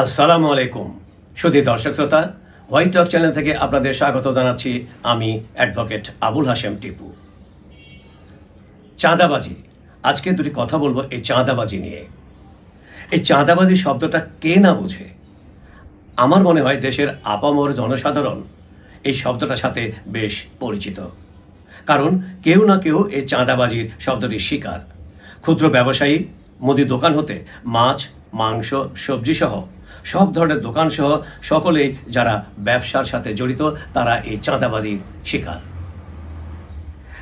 আসসালামু আলাইকুম সুধী দর্শক শ্রোতা, হোয়াইট টক চ্যানেল থেকে আপনাদের স্বাগত জানাচ্ছি। আমি অ্যাডভোকেট আবুল হাশেম টিপু। চাঁদাবাজি, আজকে দুটি কথা বলবো এই চাঁদাবাজি নিয়ে। এই চাঁদাবাজি শব্দটা কে না বুঝে? আমার মনে হয় দেশের আপামর জনসাধারণ এই শব্দটার সাথে বেশ পরিচিত, কারণ কেউ না কেউ এই চাঁদাবাজির শব্দটির শিকার। ক্ষুদ্র ব্যবসায়ী, মুদি দোকান হতে মাছ, মাংস, সবজি সহ সব ধরনের দোকান সহ সকলেই যারা ব্যবসার সাথে জড়িত তারা এই চাঁদাবাজির শিকার।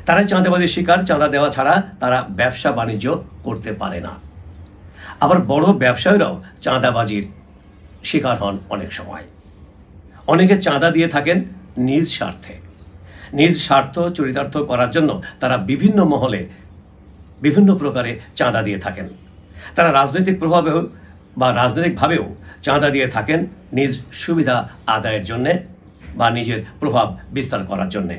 তারা চাঁদাবাজির শিকার। চাঁদা দেওয়া ছাড়া তারা ব্যবসা বাণিজ্য করতে পারে না। আবার বড় ব্যবসায়ীরাও চাঁদাবাজির শিকার হন অনেক সময়। অনেকে চাঁদা দিয়ে থাকেন নিজ স্বার্থে। নিজ স্বার্থ চরিতার্থ করার জন্য তারা বিভিন্ন মহলে বিভিন্ন প্রকারে চাঁদা দিয়ে থাকেন। তারা রাজনৈতিক প্রভাবেও বা রাজনৈতিকভাবেও চাঁদা দিয়ে থাকেন নিজ সুবিধা আদায়ের জন্যে বা নিজের প্রভাব বিস্তার করার জন্যে।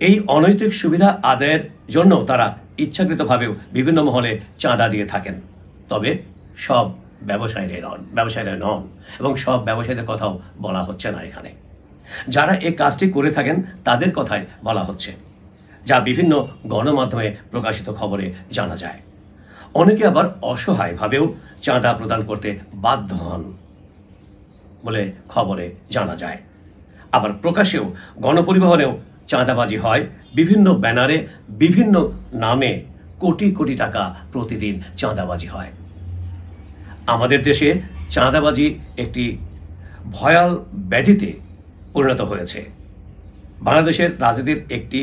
এই অনৈতিক সুবিধা আদায়ের জন্য তারা ইচ্ছাকৃতভাবেও বিভিন্ন মহলে চাঁদা দিয়ে থাকেন। তবে সব ব্যবসায়ীরা নন এবং সব ব্যবসায়ীদের কথাও বলা হচ্ছে না এখানে। যারা এই কাজটি করে থাকেন তাদের কথাই বলা হচ্ছে, যা বিভিন্ন গণমাধ্যমে প্রকাশিত খবরে জানা যায়। অনেকে আবার অসহায়ভাবেও চাঁদা প্রদান করতে বাধ্য হন বলে খবরে জানা যায়। আবার প্রকাশেও গণপরিবহনেও চাঁদাবাজি হয়। বিভিন্ন ব্যানারে বিভিন্ন নামে কোটি কোটি টাকা প্রতিদিন চাঁদাবাজি হয়। আমাদের দেশে চাঁদাবাজি একটি ভয়াল ব্যাধিতে পরিণত হয়েছে। বাংলাদেশের রাজনীতির একটি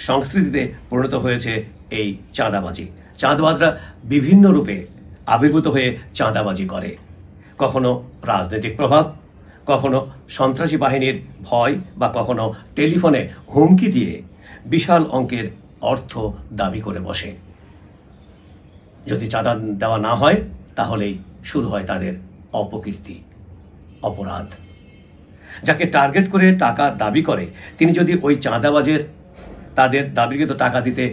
সংস্কৃতিতে পরিণত হয়েছে এই চাঁদাবাজি। চাঁদাবাজরা বিভিন্ন রূপে আবির্ভূত হয়ে চাঁদাবাজি করে। কখনো রাজনৈতিক প্রভাব, কখনো সন্ত্রাসী বাহিনীর ভয়, বা কখনো টেলিফোনে হুমকি দিয়ে বিশাল অঙ্কের অর্থ দাবি করে বসে। যদি চাঁদা দেওয়া না হয় তাহলেই শুরু হয় তাদের অপকীর্তি, অপরাধ। যাকে টার্গেট করে টাকা দাবি করে তিনি যদি ওই চাঁদাবাজের তাদের দাবিকৃত টাকা দিতে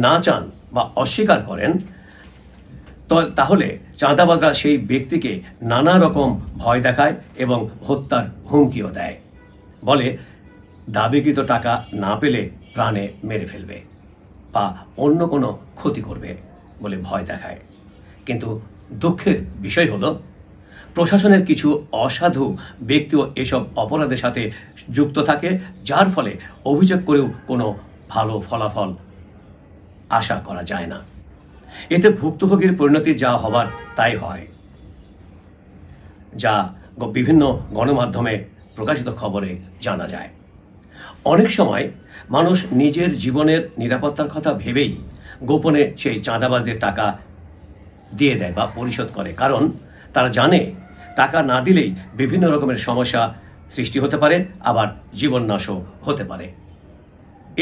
না চান বা অস্বীকার করেন, তাহলে চাঁদাবাজরা সেই ব্যক্তিকে নানা রকম ভয় দেখায় এবং হত্যার হুমকিও দেয়। বলে দাবিকৃত টাকা না পেলে প্রাণে মেরে ফেলবে বা অন্য কোনো ক্ষতি করবে বলে ভয় দেখায়। কিন্তু দুঃখের বিষয় হলো প্রশাসনের কিছু অসাধু ব্যক্তিও এসব অপরাধের সাথে যুক্ত থাকে, যার ফলে অভিযোগ করেও কোনো ভালো ফলাফল আশা করা যায় না। এতে ভুক্তভোগীর পরিণতি যা হবার তাই হয়, যা বিভিন্ন গণমাধ্যমে প্রকাশিত খবরে জানা যায়। অনেক সময় মানুষ নিজের জীবনের নিরাপত্তার কথা ভেবেই গোপনে সেই চাঁদাবাজদের টাকা দিয়ে দেয় বা পরিশোধ করে, কারণ তারা জানে টাকা না দিলেই বিভিন্ন রকমের সমস্যা সৃষ্টি হতে পারে, আবার জীবন নাশও হতে পারে।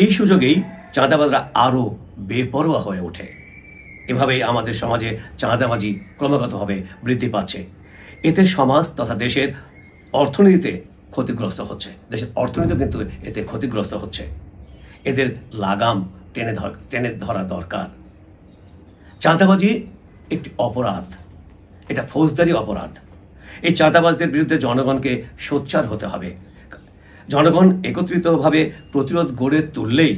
এই সুযোগেই চাঁদাবাজরা আরও বেপরোয়া হয়ে ওঠে। এভাবেই আমাদের সমাজে চাঁদাবাজি ক্রমাগতভাবে বৃদ্ধি পাচ্ছে। এতে সমাজ তথা দেশের অর্থনীতিতে ক্ষতিগ্রস্ত হচ্ছে। দেশের অর্থনীতি কিন্তু এতে ক্ষতিগ্রস্ত হচ্ছে। এদের লাগাম টেনে ধরা দরকার। চাঁদাবাজি একটি অপরাধ, এটা ফৌজদারি অপরাধ। এই চাঁদাবাজদের বিরুদ্ধে জনগণকে সোচ্চার হতে হবে। জনগণ একত্রিতভাবে প্রতিরোধ গড়ে তুললেই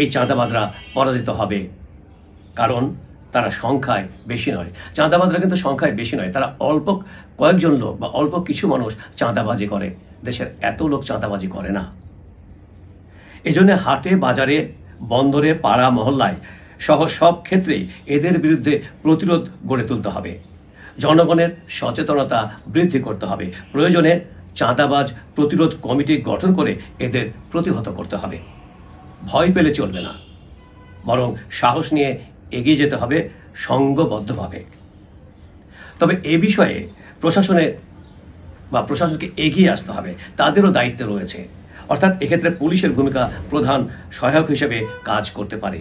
এই চাঁদাবাজরা পরাজিত হবে, কারণ তারা সংখ্যায় বেশি নয়। চাঁদাবাজরা কিন্তু সংখ্যায় বেশি নয়, তারা অল্প কয়েকজন লোক বা অল্প কিছু মানুষ চাঁদাবাজি করে। দেশের এত লোক চাঁদাবাজি করে না। এজন্য হাটে, বাজারে, বন্দরে, পাড়া মহল্লায় সহ সব ক্ষেত্রেই এদের বিরুদ্ধে প্রতিরোধ গড়ে তুলতে হবে। জনগণের সচেতনতা বৃদ্ধি করতে হবে। প্রয়োজনে চাঁদাবাজ প্রতিরোধ কমিটি গঠন করে এদের প্রতিহত করতে হবে। ভয় পেলে চলবে না, বরং সাহস নিয়ে এগিয়ে যেতে হবে সংঘবদ্ধভাবে। তবে এ বিষয়ে প্রশাসনকে এগিয়ে আসতে হবে। তাদেরও দায়িত্ব রয়েছে। অর্থাৎ এক্ষেত্রে পুলিশের ভূমিকা প্রধান সহায়ক হিসেবে কাজ করতে পারে।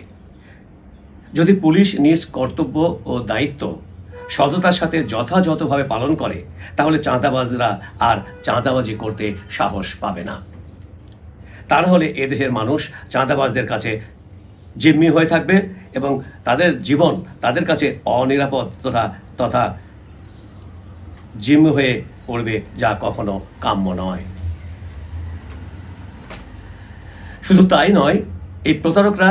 যদি পুলিশ নিজ কর্তব্য ও দায়িত্ব সততার সাথে যথাযথভাবে পালন করে, তাহলে চাঁদাবাজরা আর চাঁদাবাজি করতে সাহস পাবে না। তা না হলে এদেশের মানুষ চাঁদাবাজদের কাছে জিম্মি হয়ে থাকবে এবং তাদের জীবন তাদের কাছে অনিরাপদ তথা জিম্মি হয়ে পড়বে, যা কখনো কাম্য নয়। শুধু তাই নয়, এই প্রতারকরা,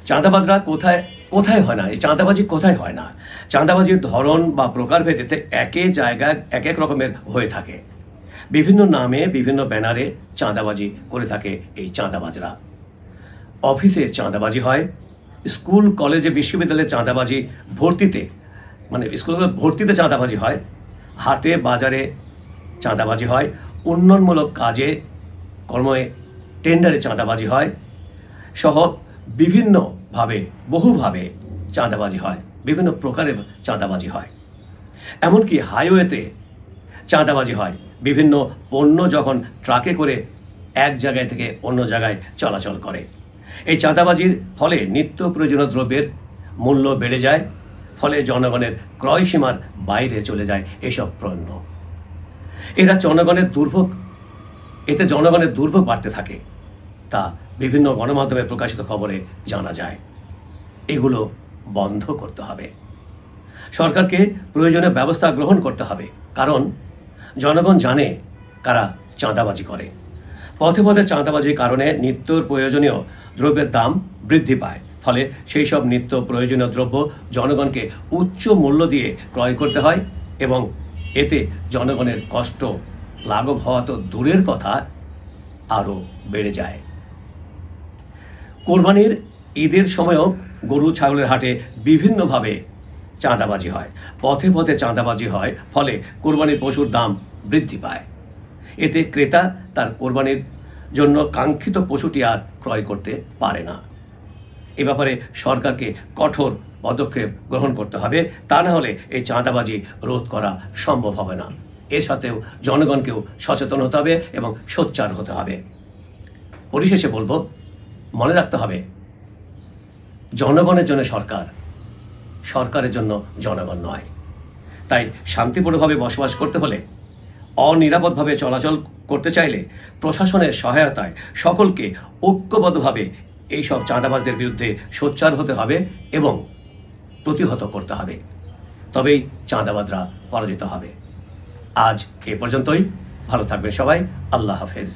চাঁদাবাজরা কোথায় কোথায় হয় না, এই চাঁদাবাজি কোথায় হয় না। চাঁদাবাজির ধরন বা প্রকারভেদে একই জায়গায় এক এক রকমের হয়ে থাকে। বিভিন্ন নামে বিভিন্ন ব্যানারে চাঁদাবাজি করে থাকে এই চাঁদাবাজরা। অফিসে চাঁদাবাজি হয়, স্কুল কলেজে বিশ্ববিদ্যালয়ে চাঁদাবাজি ভর্তিতে, মানে স্কুল ভর্তিতে চাঁদাবাজি হয়, হাটে বাজারে চাঁদাবাজি হয়, উন্নয়নমূলক কাজে কর্মে টেন্ডারে চাঁদাবাজি হয় সহ বিভিন্নভাবে বহুভাবে চাঁদাবাজি হয়, বিভিন্ন প্রকারের চাঁদাবাজি হয়। এমনকি হাইওয়েতে চাঁদাবাজি হয়, বিভিন্ন পণ্য যখন ট্রাকে করে এক জায়গায় থেকে অন্য জায়গায় চলাচল করে। এই চাঁদাবাজির ফলে নিত্য প্রয়োজনীয় দ্রব্যের মূল্য বেড়ে যায়, ফলে জনগণের ক্রয় সীমার বাইরে চলে যায় এসব পণ্য। এতে জনগণের দুর্ভোগ বাড়তে থাকে, তা বিভিন্ন গণমাধ্যমে প্রকাশিত খবরে জানা যায়। এগুলো বন্ধ করতে হবে, সরকারকে প্রয়োজনীয় ব্যবস্থা গ্রহণ করতে হবে, কারণ জনগণ জানে কারা চাঁদাবাজি করে। পথে পথে চাঁদাবাজির কারণে নিত্য প্রয়োজনীয় দ্রব্যের দাম বৃদ্ধি পায়, ফলে সেই সব নিত্য প্রয়োজনীয় দ্রব্য জনগণকে উচ্চ মূল্য দিয়ে ক্রয় করতে হয় এবং এতে জনগণের কষ্ট লাঘব হওয়া তো দূরের কথা, আরও বেড়ে যায়। কোরবানির ঈদের সময়ও গরু ছাগলের হাটে বিভিন্নভাবে চাঁদাবাজি হয়, পথে পথে চাঁদাবাজি হয়, ফলে কোরবানির পশুর দাম বৃদ্ধি পায়। এতে ক্রেতা তার কোরবানির জন্য কাঙ্ক্ষিত পশুটি আর ক্রয় করতে পারে না। এ ব্যাপারে সরকারকে কঠোর পদক্ষেপ গ্রহণ করতে হবে, তা না হলে এই চাঁদাবাজি রোধ করা সম্ভব হবে না। এর সাথেও জনগণকেও সচেতন হতে হবে এবং সোচ্চার হতে হবে। পরিশেষে বলবো, মনে রাখতে হবে, জনগণের জন্য সরকার, সরকারের জন্য জনগণ নয়। তাই শান্তিপূর্ণভাবে বসবাস করতে হলে, অনিরাপদভাবে চলাচল করতে চাইলে প্রশাসনের সহায়তায় সকলকে ঐক্যবদ্ধভাবে এইসব চাঁদাবাজদের বিরুদ্ধে সোচ্চার হতে হবে এবং প্রতিহত করতে হবে, তবেই চাঁদাবাজরা পরাজিত হবে। আজ এ পর্যন্তই। ভালো থাকবেন সবাই। আল্লাহ হাফেজ।